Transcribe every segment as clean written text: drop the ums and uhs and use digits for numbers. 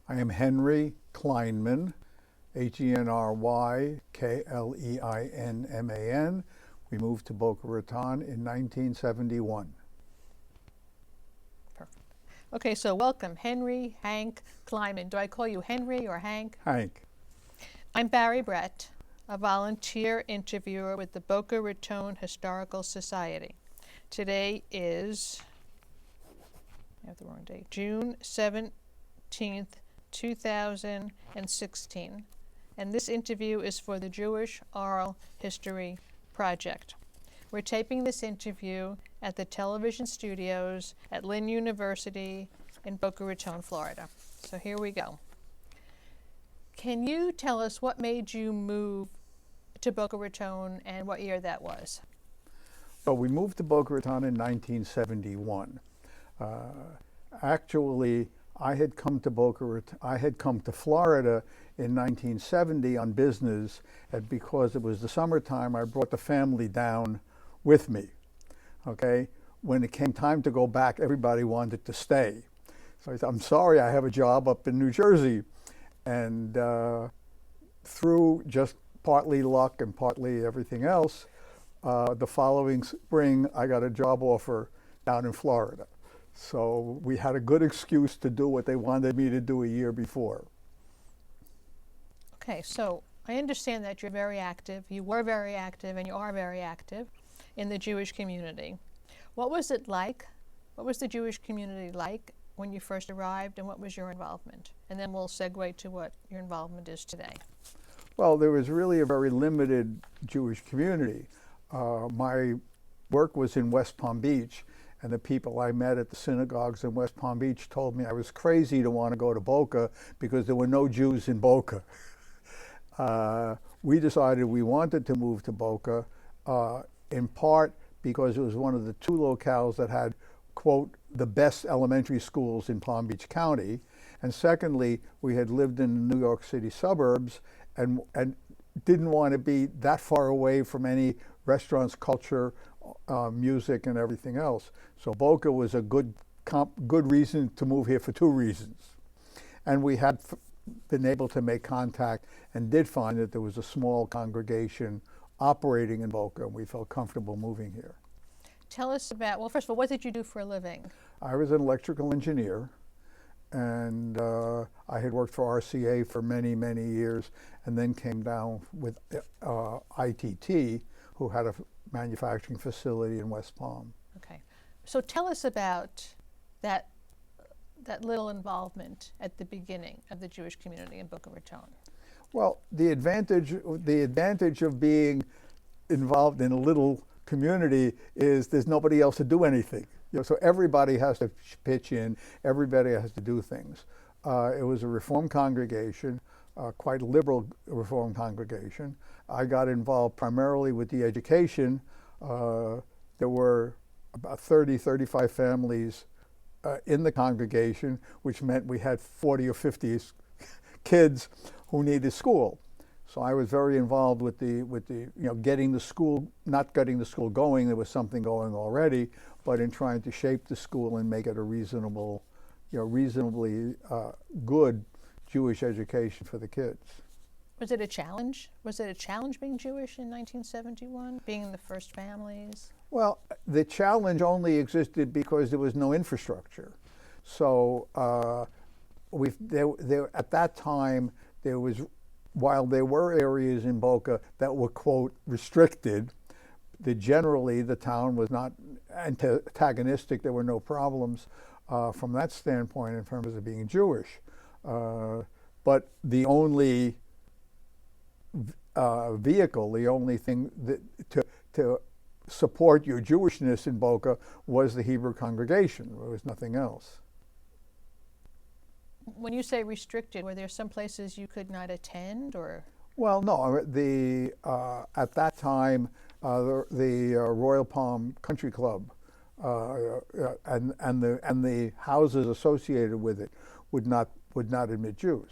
I am Henry Kleinman, Henry Kleinman. We moved to Boca Raton in 1971. Perfect. Okay, so welcome, Henry, Hank, Kleinman. Do I call you Henry or Hank? Hank. I'm Barry Brett, a volunteer interviewer with the Boca Raton Historical Society. Today is, I have the wrong date, June 17th, 2016. And this interview is for the Jewish Oral History Project. We're taping this interview at the television studios at Lynn University in Boca Raton, Florida. So here we go. Can you tell us what made you move to Boca Raton and what year that was? Well, we moved to Boca Raton in 1971. Actually, I had come to Florida in 1970 on business, and because it was the summertime, I brought the family down with me. Okay, when it came time to go back, everybody wanted to stay. So I said, "I'm sorry, I have a job up in New Jersey," and through just partly luck and partly everything else, the following spring, I got a job offer down in Florida. So we had a good excuse to do what they wanted me to do a year before. Okay, so I understand that you're very active, you were very active, and you are very active in the Jewish community. What was it like? What was the Jewish community like when you first arrived, and what was your involvement? And then we'll segue to what your involvement is today. Well, there was really a very limited Jewish community. My work was in West Palm Beach, and the people I met at the synagogues in West Palm Beach told me I was crazy to want to go to Boca because there were no Jews in Boca. We decided we wanted to move to Boca, in part because it was one of the two locales that had, quote, the best elementary schools in Palm Beach County. And secondly, we had lived in the New York City suburbs and didn't want to be that far away from any restaurants, culture, music, and everything else. So Boca was a good reason to move here for two reasons. And we had been able to make contact and did find that there was a small congregation operating in Boca, and we felt comfortable moving here. Tell us about, well, first of all, what did you do for a living? I was an electrical engineer, and I had worked for RCA for many, many years, and then came down with ITT, who had a manufacturing facility in West Palm. Okay, so tell us about that little involvement at the beginning of the Jewish community in Boca Raton. Well, the advantage of being involved in a little community is there's nobody else to do anything. You know, so everybody has to pitch in, everybody has to do things. It was a Reform congregation, quite a liberal Reform congregation. I got involved primarily with the education. There were about 35 families in the congregation, which meant we had 40 or 50 kids who needed school. So I was very involved with the getting the school, not getting the school going. There was something going already, but in trying to shape the school and make it a reasonably good Jewish education for the kids. Was it a challenge? Was it a challenge being Jewish in 1971, being in the first families? Well, the challenge only existed because there was no infrastructure. So at that time, there was, while there were areas in Boca that were, quote, restricted, generally the town was not antagonistic. There were no problems from that standpoint in terms of being Jewish. But the only vehicle, the only thing that to support your Jewishness in Boca was the Hebrew congregation. There was nothing else. When you say restricted, were there some places you could not attend, or? Well, no. At that time, the Royal Palm Country Club and the houses associated with it would not admit Jews,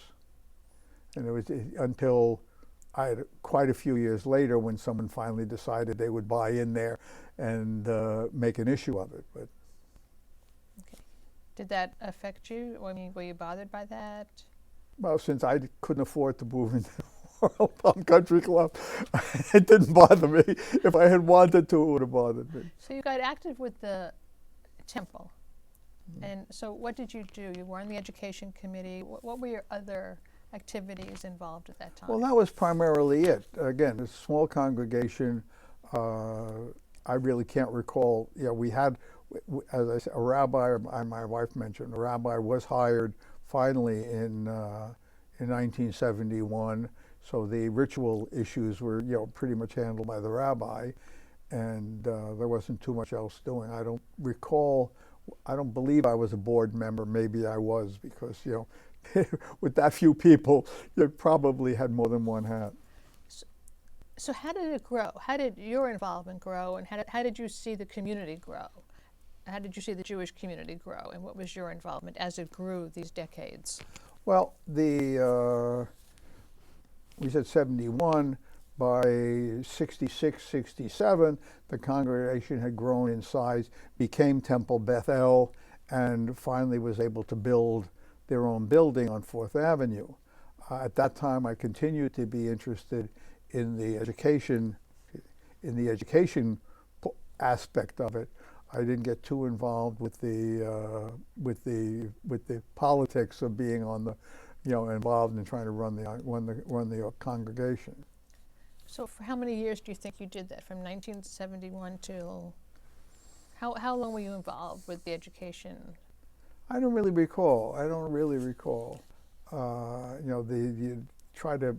and it was until quite a few years later when someone finally decided they would buy in there and make an issue of it. But okay. Did that affect you? I mean, were you bothered by that? Well, since I couldn't afford to move into the World Palm Country Club, it didn't bother me. If I had wanted to, it would have bothered me. So you got active with the temple. And so what did you do? You were on the education committee. What were your other activities involved at that time? Well, that was primarily it. Again, a small congregation. I really can't recall. We had, as I said, a rabbi. My wife mentioned a rabbi was hired finally in 1971. So the ritual issues were pretty much handled by the rabbi, and there wasn't too much else doing. I don't recall. I don't believe I was a board member. Maybe I was, because with that few people, you probably had more than one hat. So how did it grow? How did your involvement grow, and how did you see the community grow? How did you see the Jewish community grow, and what was your involvement as it grew these decades? Well, we said 71. By 66, 67, the congregation had grown in size, became Temple Bethel, and finally was able to build their own building on 4th Avenue. At that time, I continued to be interested in the education aspect of it. I didn't get too involved with the politics of being on the, involved in trying to run the congregation. So for how many years do you think you did that, from 1971 till, how long were you involved with the education? I don't really recall. You try to,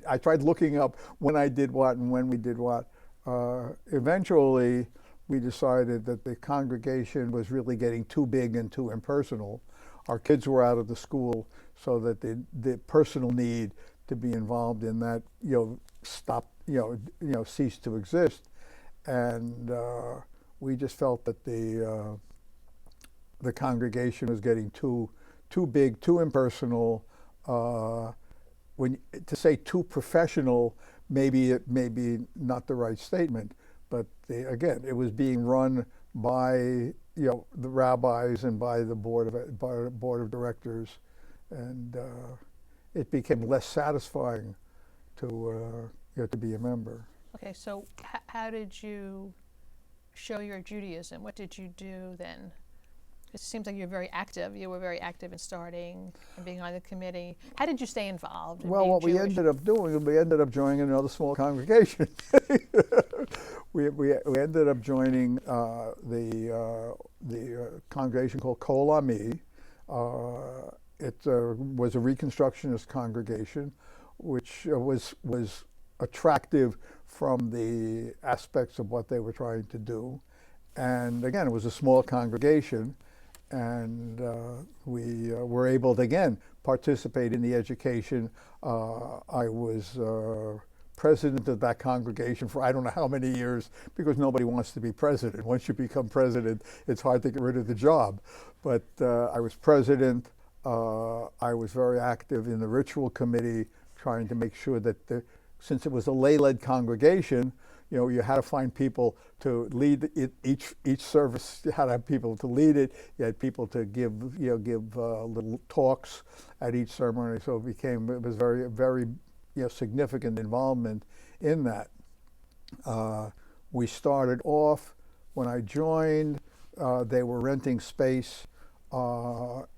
I tried looking up when I did what and when we did what. Eventually, we decided that the congregation was really getting too big and too impersonal. Our kids were out of the school, so that the personal need to be involved in that, ceased to exist, and we just felt that the congregation was getting too big, too impersonal. To say too professional, maybe not the right statement, but again, it was being run by the rabbis and by the board of directors, and it became less satisfying to be a member. Okay, so how did you show your Judaism? What did you do then? It seems like you're very active. You were very active in starting and being on the committee. How did you stay involved? Well, what we ended up doing, we ended up joining another small congregation. we ended up joining the congregation called Kol Ami. It was a Reconstructionist congregation, which was attractive from the aspects of what they were trying to do. And again, it was a small congregation, and we were able to, again, participate in the education. I was president of that congregation for I don't know how many years, because nobody wants to be president. Once you become president, it's hard to get rid of the job. But I was president. I was very active in the ritual committee, trying to make sure that since it was a lay-led congregation, you had to find people to lead it. Each service, you had to have people to lead it. You had people to give little talks at each ceremony. So it was very, very significant involvement in that. We started off, when I joined, they were renting space in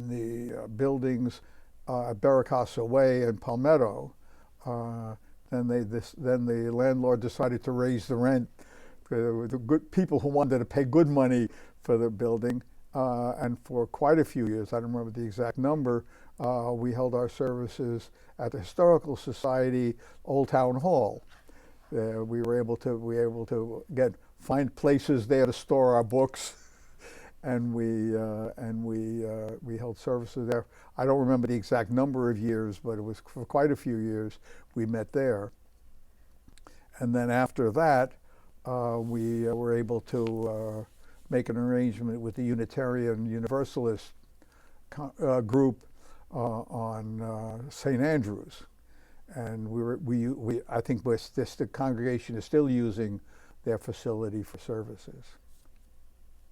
the buildings at Barracasa Way and Palmetto. Then the landlord decided to raise the rent. The good people who wanted to pay good money for the building, and for quite a few years, I don't remember the exact number, we held our services at the Historical Society Old Town Hall. We were able to find places there to store our books, and we held services there. I don't remember the exact number of years, but it was for quite a few years we met there. And then after that, we were able to make an arrangement with the Unitarian Universalist group on St. Andrews, and I think the congregation is still using their facility for services.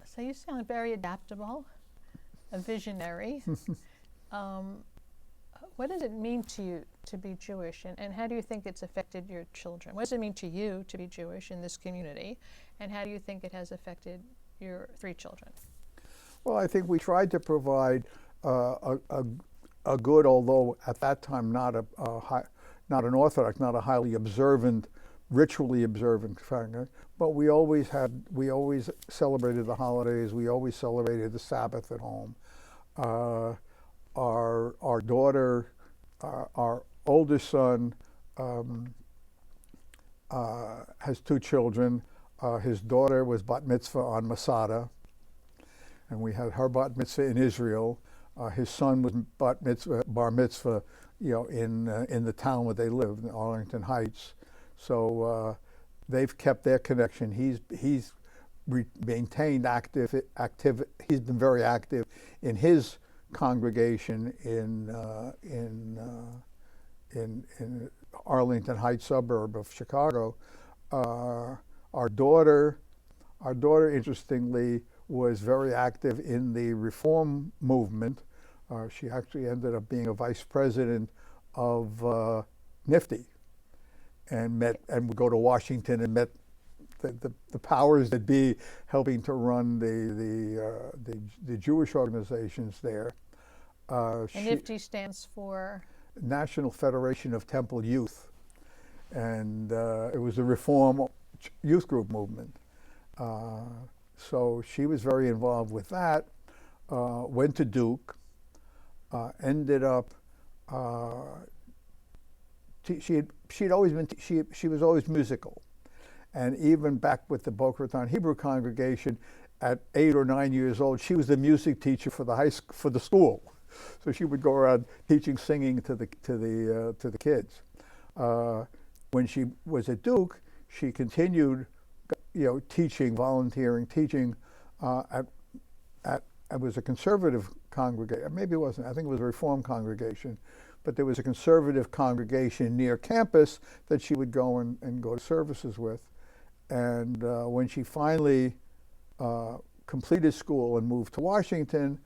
So you sound very adaptable, a visionary. what does it mean to you to be Jewish, and how do you think it's affected your children? What does it mean to you to be Jewish in this community, and how do you think it has affected your 3 children? Well, I think we tried to provide a good, although at that time not an Orthodox, not a highly observant, ritually observant family, but we always celebrated the holidays. We always celebrated the Sabbath at home. Our daughter, our oldest son, has 2 children. His daughter was bat mitzvah on Masada, and we had her bat mitzvah in Israel. His son was bar mitzvah, in the town where they live, in Arlington Heights. So they've kept their connection. He's maintained active. He's been very active in his congregation in Arlington Heights suburb of Chicago. Our daughter, interestingly, was very active in the reform movement. She actually ended up being a vice president of NIFTY, and would go to Washington and met the powers that be, helping to run the Jewish organizations there. And NIFTY stands for? National Federation of Temple Youth, and it was a reform youth group movement. So she was very involved with that. Went to Duke. Ended up. She was always musical, and even back with the Boca Raton Hebrew congregation, at 8 or 9 years old, she was the music teacher for the school. So she would go around teaching singing to the kids. When she was at Duke, she continued, teaching, volunteering, teaching. It was a conservative congregation. Maybe it wasn't. I think it was a reform congregation. But there was a conservative congregation near campus that she would go and go to services with. And when she finally completed school and moved to Washington,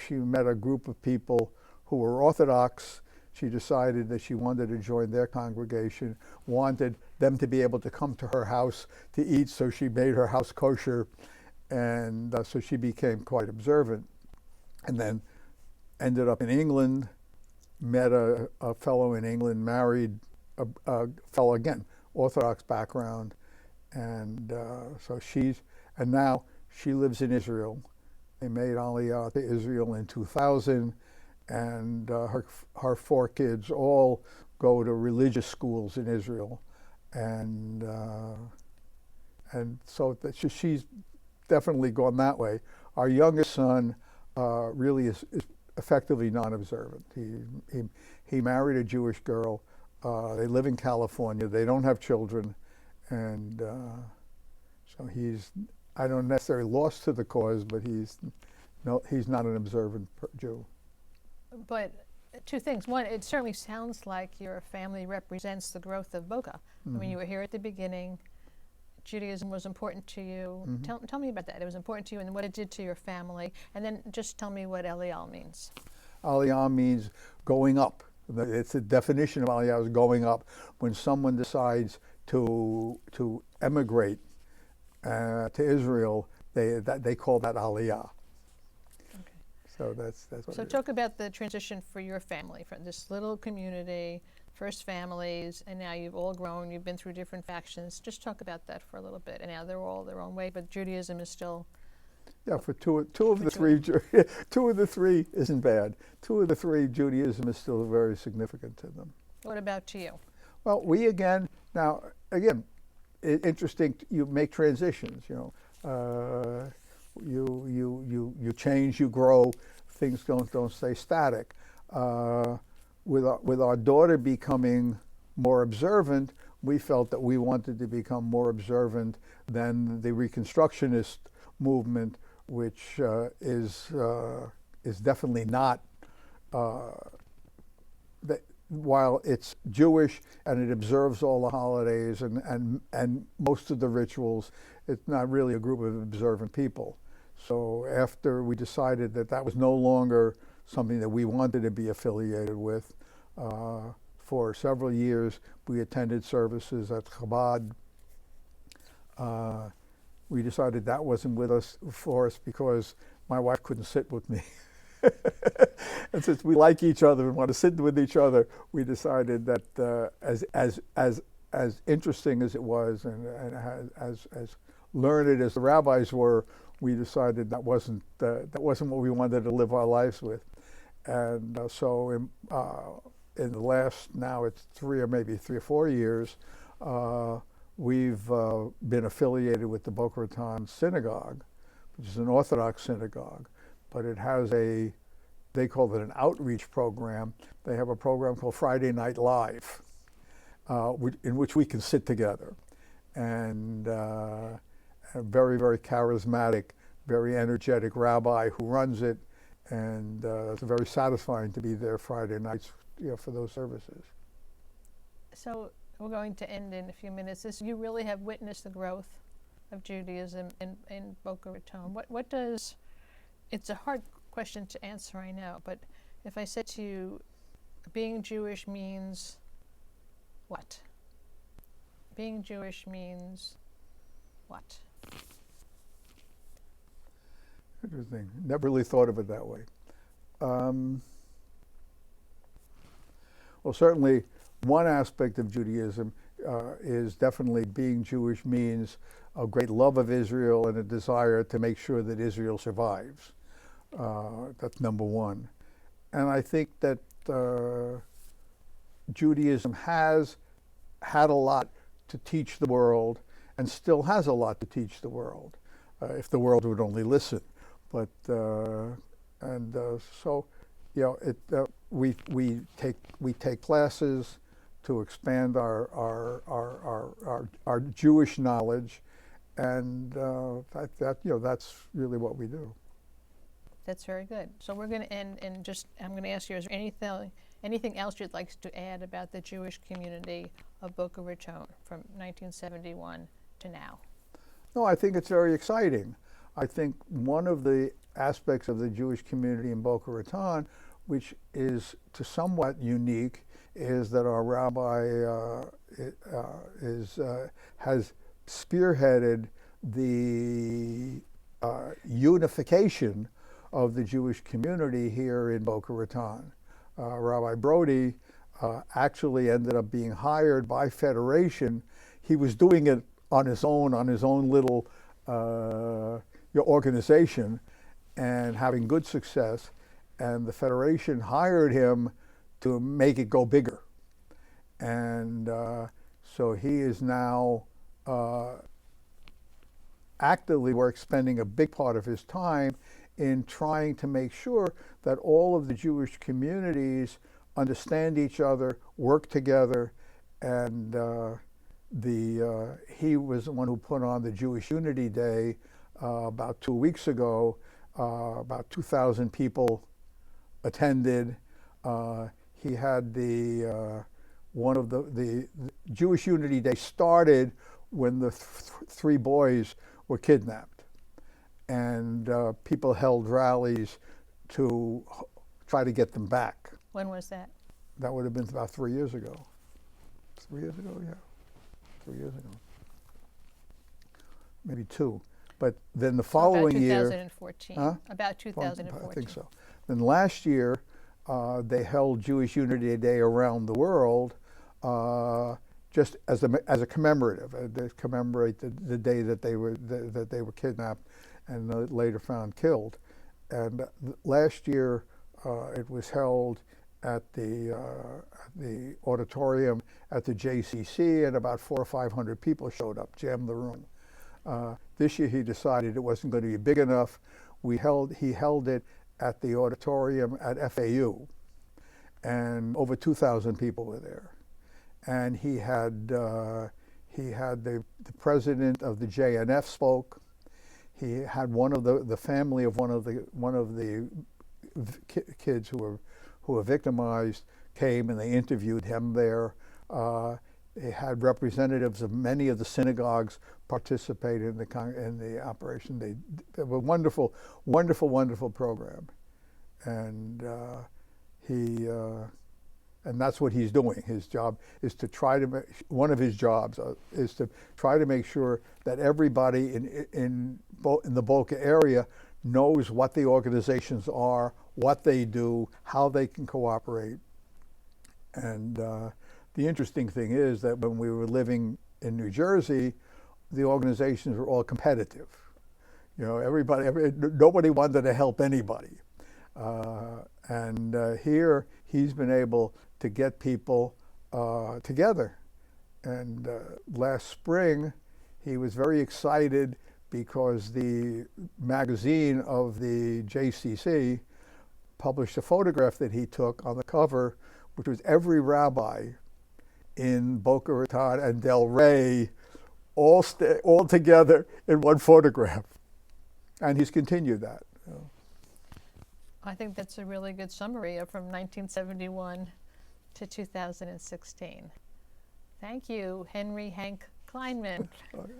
she met a group of people who were Orthodox. She decided that she wanted to join their congregation, wanted them to be able to come to her house to eat, so she made her house kosher, and so she became quite observant. And then ended up in England, met a fellow in England, married a fellow, again, Orthodox background, and now she lives in Israel. They made Aliyah to Israel in 2000, and her 4 kids all go to religious schools in Israel, and so she's definitely gone that way. Our youngest son really is effectively non-observant. He married a Jewish girl. They live in California. They don't have children, and so he's, I don't necessarily lost to the cause, but he's not an observant Jew. But 2 things. One, it certainly sounds like your family represents the growth of Boca. Mm-hmm. I mean, you were here at the beginning. Judaism was important to you. Mm-hmm. Tell me about that. It was important to you and what it did to your family. And then just tell me what Aliyah means. Aliyah means going up. It's the definition of Aliyah is going up. When someone decides to emigrate to Israel, they call that Aliyah. Okay. So that's what. So talk about the transition for your family from this little community, first families, and now you've all grown. You've been through different factions. Just talk about that for a little bit. And now they're all their own way, but Judaism is still. Yeah, for two of the three isn't bad. 2 of the 3, Judaism is still very significant to them. What about to you? Well, we again, interesting. You make transitions. You change, you grow. Things don't stay static. With our daughter becoming more observant, we felt that we wanted to become more observant than the Reconstructionist movement, which is definitely not. While it's Jewish and it observes all the holidays and most of the rituals, it's not really a group of observant people. So after we decided that that was no longer something that we wanted to be affiliated with, for several years we attended services at Chabad. We decided that wasn't for us because my wife couldn't sit with me. And since we like each other and want to sit with each other, we decided that as interesting as it was and as learned as the rabbis were, we decided that wasn't what we wanted to live our lives with. And so in the last, now it's 3 or 4 years, we've been affiliated with the Boca Raton synagogue, which is an Orthodox synagogue, but it has they call it an outreach program. They have a program called Friday Night Live, in which we can sit together. And a very, very charismatic, very energetic rabbi who runs it, and it's very satisfying to be there Friday nights, for those services. So we're going to end in a few minutes. You really have witnessed the growth of Judaism in Boca Raton. What does, it's a hard question to answer, I know, but if I said to you, being Jewish means what? Being Jewish means what? Interesting. Never really thought of it that way. Well, certainly one aspect of Judaism is definitely being Jewish means a great love of Israel and a desire to make sure that Israel survives. That's number one. And I think that Judaism has had a lot to teach the world and still has a lot to teach the world, if the world would only listen. But so, we take classes to expand our Jewish knowledge, and that's really what we do. That's very good. So we're going to end, and I'm going to ask you: is there anything else you'd like to add about the Jewish community of Boca Raton from 1971 to now? No, I think it's very exciting. I think one of the aspects of the Jewish community in Boca Raton, which is somewhat unique, is that our rabbi has spearheaded the unification of the Jewish community here in Boca Raton. Rabbi Brody actually ended up being hired by Federation. He was doing it on his own little organization and having good success, and the Federation hired him to make it go bigger. And so he is now actively spending a big part of his time in trying to make sure that all of the Jewish communities understand each other, work together, and he was the one who put on the Jewish Unity Day about 2 weeks ago. About 2,000 people attended. He had the Jewish Unity Day started when the 3 boys were kidnapped, and people held rallies to try to get them back. When was that? That would have been about 3 years ago. 3 years ago, yeah. 3 years ago. Maybe 2. But then the following year... About 2014. Huh? About 2014. I think so. Then last year, they held Jewish Unity Day around the world, just as a commemorative. They commemorate the day that they were kidnapped and later found killed. And last year, it was held at the auditorium at the JCC, and about 400 or 500 people showed up, jammed the room. This year he decided it wasn't going to be big enough. He held it at the auditorium at FAU, and over 2,000 people were there. And he had the president of the JNF spoke. He had one of the family of one of the kids who were victimized came, and they interviewed him there. They had representatives of many of the synagogues participate in the operation. They were a wonderful, wonderful, wonderful program, and and that's what he's doing. His job is to try to one of his jobs is to try to make sure that everybody in the Boca area knows what the organizations are, what they do, how they can cooperate. And the interesting thing is that when we were living in New Jersey, the organizations were all competitive. You know, nobody wanted to help anybody. And here he's been able to get people together. And last spring, he was very excited because the magazine of the JCC published a photograph that he took on the cover, which was every rabbi in Boca Raton and Del Rey all together in one photograph. And he's continued that. You know. I think that's a really good summary of from 1971 to 2016. Thank you, Henry Hank Kleinman. Okay.